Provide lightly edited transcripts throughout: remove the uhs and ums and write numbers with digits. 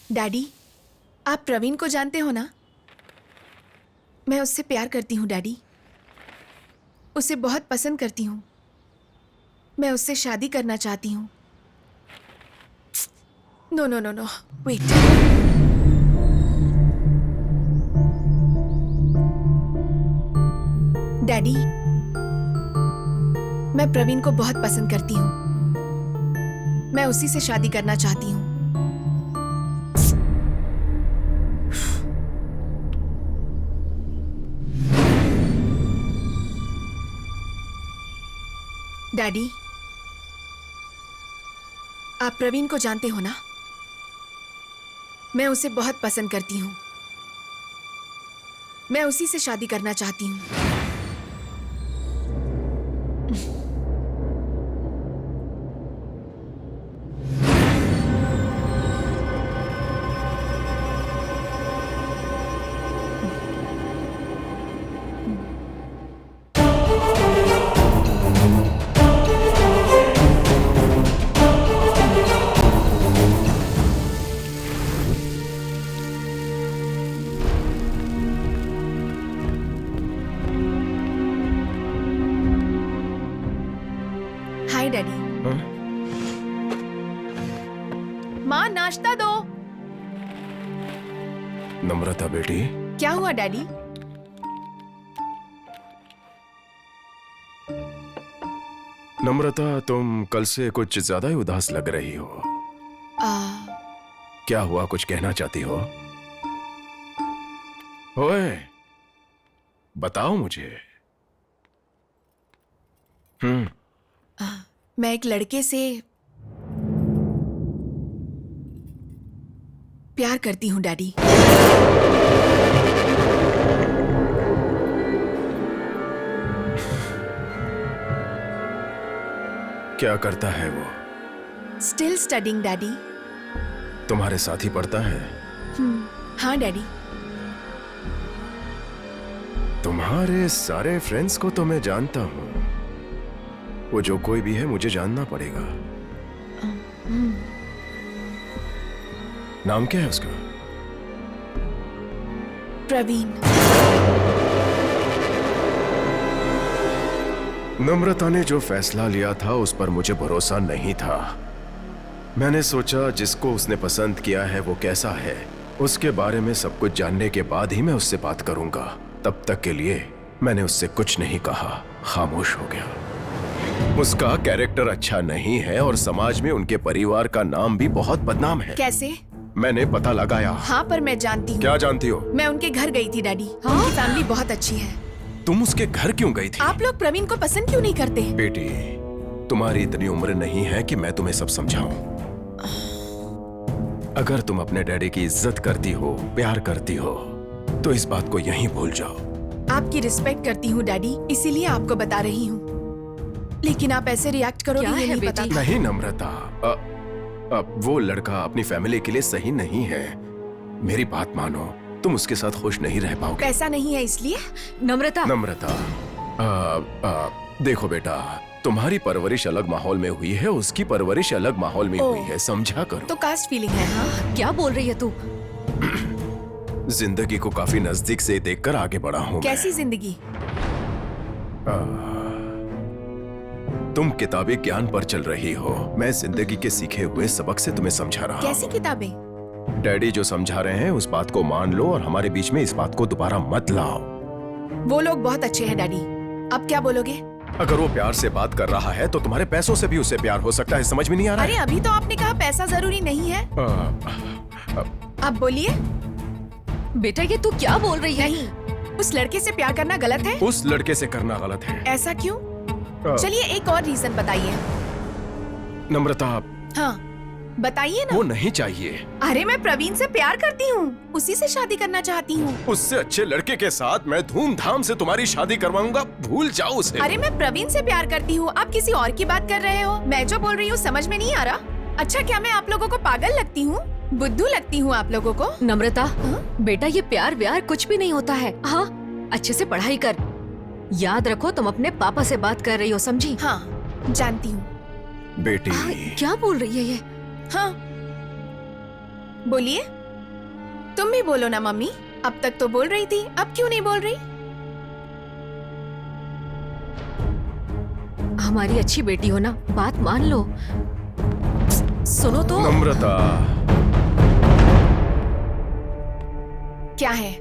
Daddy, आप प्रवीण को जानते हो ना? मैं उससे प्यार करती हूँ डैडी। उसे बहुत पसंद करती हूँ। मैं उससे शादी करना चाहती हूँ। No no no no, wait. Daddy, मैं प्रवीण को बहुत पसंद करती हूँ। मैं उसी से शादी करना चाहती हूँ। डैडी, आप प्रवीण को जानते हो ना? मैं उसे बहुत पसंद करती हूँ। मैं उसी से शादी करना चाहती हूँ। हाय डैडी। माँ, नाश्ता दो। नम्रता बेटी, क्या हुआ डैडी? नम्रता तुम कल से कुछ ज्यादा ही उदास लग रही हो। क्या हुआ, कुछ कहना चाहती हो? ओए, बताओ मुझे। मैं एक लड़के से प्यार करती हूँ डैडी। क्या करता है वो? Still studying daddy. तुम्हारे साथ ही पढ़ता है? हाँ डैडी। तुम्हारे सारे फ्रेंड्स को तो मैं जानता हूं। वो जो कोई भी है मुझे जानना पड़ेगा। नाम क्या है उसका? प्रवीण। नम्रता ने जो फैसला लिया था उस पर मुझे भरोसा नहीं था। मैंने सोचा जिसको उसने पसंद किया है वो कैसा है, उसके बारे में सब कुछ जानने के बाद ही मैं उससे बात करूंगा। तब तक के लिए मैंने उससे कुछ नहीं कहा, खामोश हो गया। उसका कैरेक्टर अच्छा नहीं है और समाज में उनके परिवार का नाम भी बहुत बदनाम है। कैसे? मैंने पता लगाया। हाँ, पर मैं जानती हूँ। क्या जानती हो? मैं उनके घर गई थी डैडी। उनकी फैमिली बहुत अच्छी है। तुम उसके घर क्यों गई थी? आप लोग प्रवीण को पसंद क्यों नहीं करते? बेटी, तुम्हारी इतनी उम्र नहीं है कि मैं तुम्हें सब समझाऊं। अगर तुम अपने डैडी की इज्जत करती हो, प्यार करती हो, तो इस बात को यहीं भूल जाओ। आपकी रिस्पेक्ट करती हूँ डैडी, इसीलिए आपको बता रही हूँ। लेकिन आप ऐसे रिएक्ट करोगे ये नहीं पता था। नहीं नम्रता, वो लड़का अपनी फैमिली के लिए सही नहीं है। मेरी बात मानो, तुम उसके साथ खुश नहीं रह पाओगे। पैसा नहीं है इसलिए? नम्रता, देखो बेटा, तुम्हारी परवरिश अलग माहौल में हुई है, उसकी परवरिश अलग माहौल में हुई है, समझा करो। तो कास्ट फीलिंग है। हाँ, क्या बोल रही है तू? जिंदगी को काफी नजदीक से देखकर आगे बढ़ा हूँ। कैसी जिंदगी? तुम किताबी ज्ञान पर चल रही हो, मैं जिंदगी के सीखे हुए सबक से तुम्हें समझा रहा हूँ। कैसी किताबें? डैडी जो समझा रहे हैं उस बात को मान लो और हमारे बीच में इस बात को दोबारा मत लाओ। वो लोग बहुत अच्छे हैं डैडी। अब क्या बोलोगे? अगर वो प्यार से बात कर रहा है तो तुम्हारे पैसों से भी उसे प्यार हो सकता है, समझ में नहीं आ रहा? अरे अभी तो आपने कहा पैसा जरूरी नहीं है। अब बोलिए। बेटा, ये तू क्या बोल रही है? नहीं, उस लड़के से प्यार करना गलत है। उस लड़के से करना गलत है। ऐसा क्यों? चलिए एक और रीजन बताइए। नम्रता, हाँ बताइए ना। वो नहीं चाहिए। अरे मैं प्रवीण से प्यार करती हूँ, उसी से शादी करना चाहती हूँ। उससे अच्छे लड़के के साथ मैं धूमधाम से तुम्हारी शादी करवाऊंगा, भूल जाओ उसे। अरे मैं प्रवीण से प्यार करती हूँ, आप किसी और की बात कर रहे हो। मैं जो बोल रही हूँ समझ में नहीं आ रहा? अच्छा, क्या मैं आप लोगों को पागल लगती हूँ? बुद्धू लगती हूँ आप लोगों को? नम्रता, बेटा ये प्यार व्यार कुछ भी नहीं होता है। हाँ, अच्छे से पढ़ाई कर। याद रखो तुम अपने पापा से बात कर रही हो, समझी? हाँ जानती हूँ। बेटी, क्या बोल रही है ये? हाँ बोलिए। तुम भी बोलो ना मम्मी, अब तक तो बोल रही थी, अब क्यों नहीं बोल रही? हमारी अच्छी बेटी हो ना, बात मान लो। सुनो तो। नम्रता, क्या है?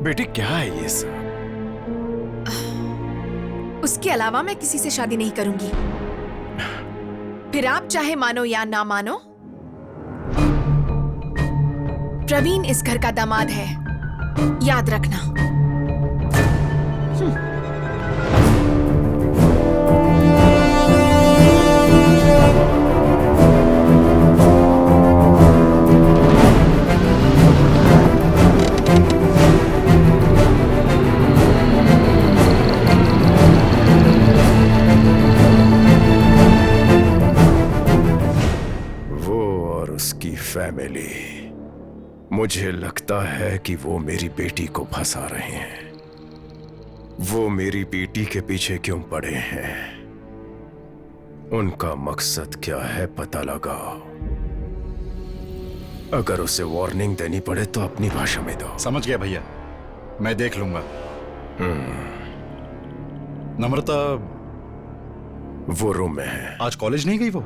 बेटी क्या है ये सब? उसके अलावा मैं किसी से शादी नहीं करूंगी। फिर आप चाहे मानो या ना मानो, प्रवीण इस घर का दामाद है, याद रखना। उसकी फैमिली, मुझे लगता है कि वो मेरी बेटी को फंसा रहे हैं। वो मेरी बेटी के पीछे क्यों पड़े हैं? उनका मकसद क्या है पता लगाओ। अगर उसे वार्निंग देनी पड़े तो अपनी भाषा में दो। समझ गया भैया, मैं देख लूंगा। नम्रता वो रूम में है। आज कॉलेज नहीं गई वो?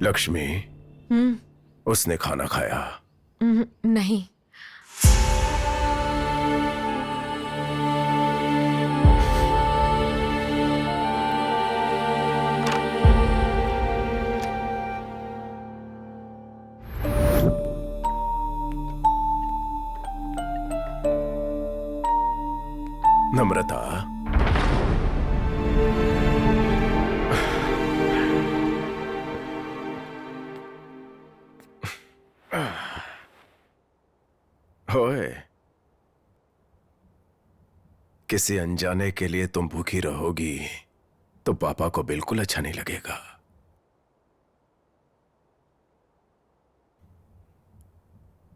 लक्ष्मी, उसने खाना खाया? नहीं। नम्रता, ओए, किसी अनजाने के लिए तुम भूखी रहोगी तो पापा को बिल्कुल अच्छा नहीं लगेगा।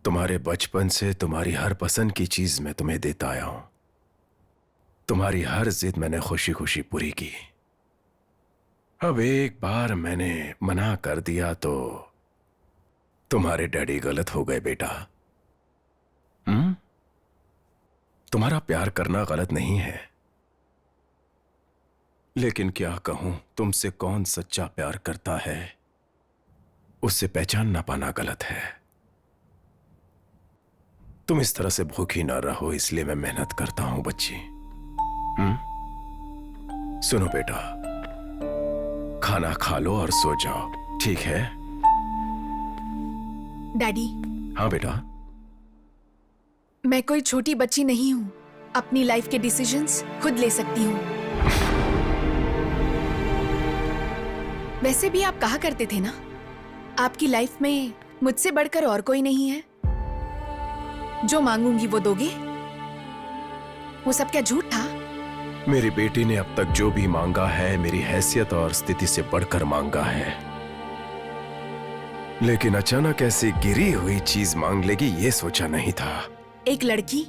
तुम्हारे बचपन से तुम्हारी हर पसंद की चीज मैं तुम्हें देता आया हूं। तुम्हारी हर जिद मैंने खुशी खुशी पूरी की। अब एक बार मैंने मना कर दिया तो तुम्हारे डैडी गलत हो गए बेटा। तुम्हारा प्यार करना गलत नहीं है, लेकिन क्या कहूं, तुमसे कौन सच्चा प्यार करता है उसे पहचान ना पाना गलत है। तुम इस तरह से भूखी ना रहो, इसलिए मैं मेहनत करता हूं बच्ची। सुनो बेटा, खाना खा लो और सो जाओ, ठीक है? डैडी। हाँ बेटा। मैं कोई छोटी बच्ची नहीं हूं, अपनी लाइफ के डिसीजंस खुद ले सकती हूं। वैसे भी आप कहा करते थे ना, आपकी लाइफ में मुझसे बढ़कर और कोई नहीं है। जो मांगूंगी वो दोगे? वो सब क्या झूठ था? मेरी बेटी ने अब तक जो भी मांगा है मेरी हैसियत और स्थिति से बढ़कर मांगा है, लेकिन अचानक ऐसी गिरी हुई चीज मांग लेगी ये सोचा नहीं था। एक लड़की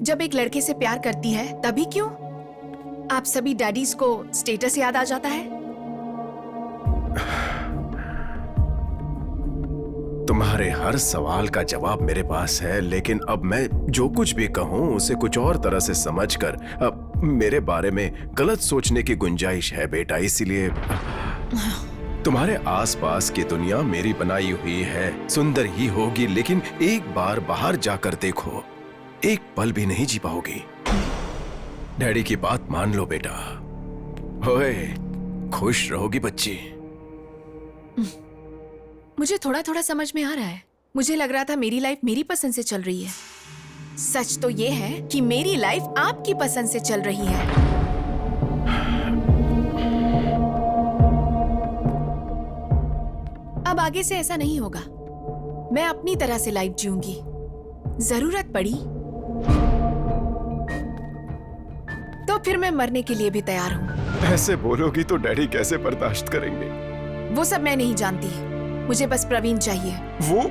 जब एक लड़के से प्यार करती है तभी क्यों आप सभी डैडीज को स्टेटस याद आ जाता है? तुम्हारे हर सवाल का जवाब मेरे पास है, लेकिन अब मैं जो कुछ भी कहूं उसे कुछ और तरह से समझकर अब मेरे बारे में गलत सोचने की गुंजाइश है बेटा। इसीलिए तुम्हारे आसपास की दुनिया मेरी बनाई हुई है, सुंदर ही होगी, लेकिन एक बार बाहर जाकर देखो, एक पल भी नहीं जी पाओगी। डैडी की बात मान लो बेटा। ओए, खुश रहोगी बच्ची। मुझे थोड़ा थोड़ा समझ में आ रहा है। मुझे लग रहा था मेरी लाइफ मेरी पसंद से चल रही है। सच तो ये है कि मेरी लाइफ आपकी पसंद से चल रही है। अब आगे से ऐसा नहीं होगा। मैं अपनी तरह से लाइफ जीऊंगी। जरूरत पड़ी तो फिर मैं मरने के लिए भी तैयार हूं। ऐसे बोलोगी तो डैडी कैसे बर्दाश्त करेंगे? वो सब मैं नहीं जानती, मुझे बस प्रवीण चाहिए। वो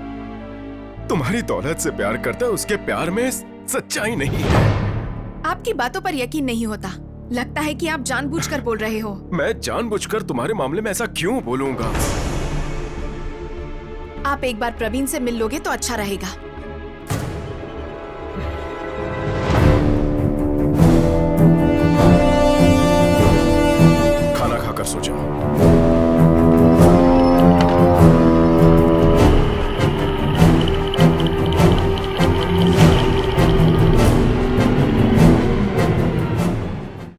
तुम्हारी दौलत से प्यार करता है, उसके प्यार में सच्चाई नहीं है। आपकी बातों पर यकीन नहीं होता, लगता है कि आप जानबूझकर बोल रहे हो। मैं जानबूझकर तुम्हारे मामले में ऐसा क्यों बोलूंगा? आप एक बार प्रवीण से मिल लोगे तो अच्छा रहेगा।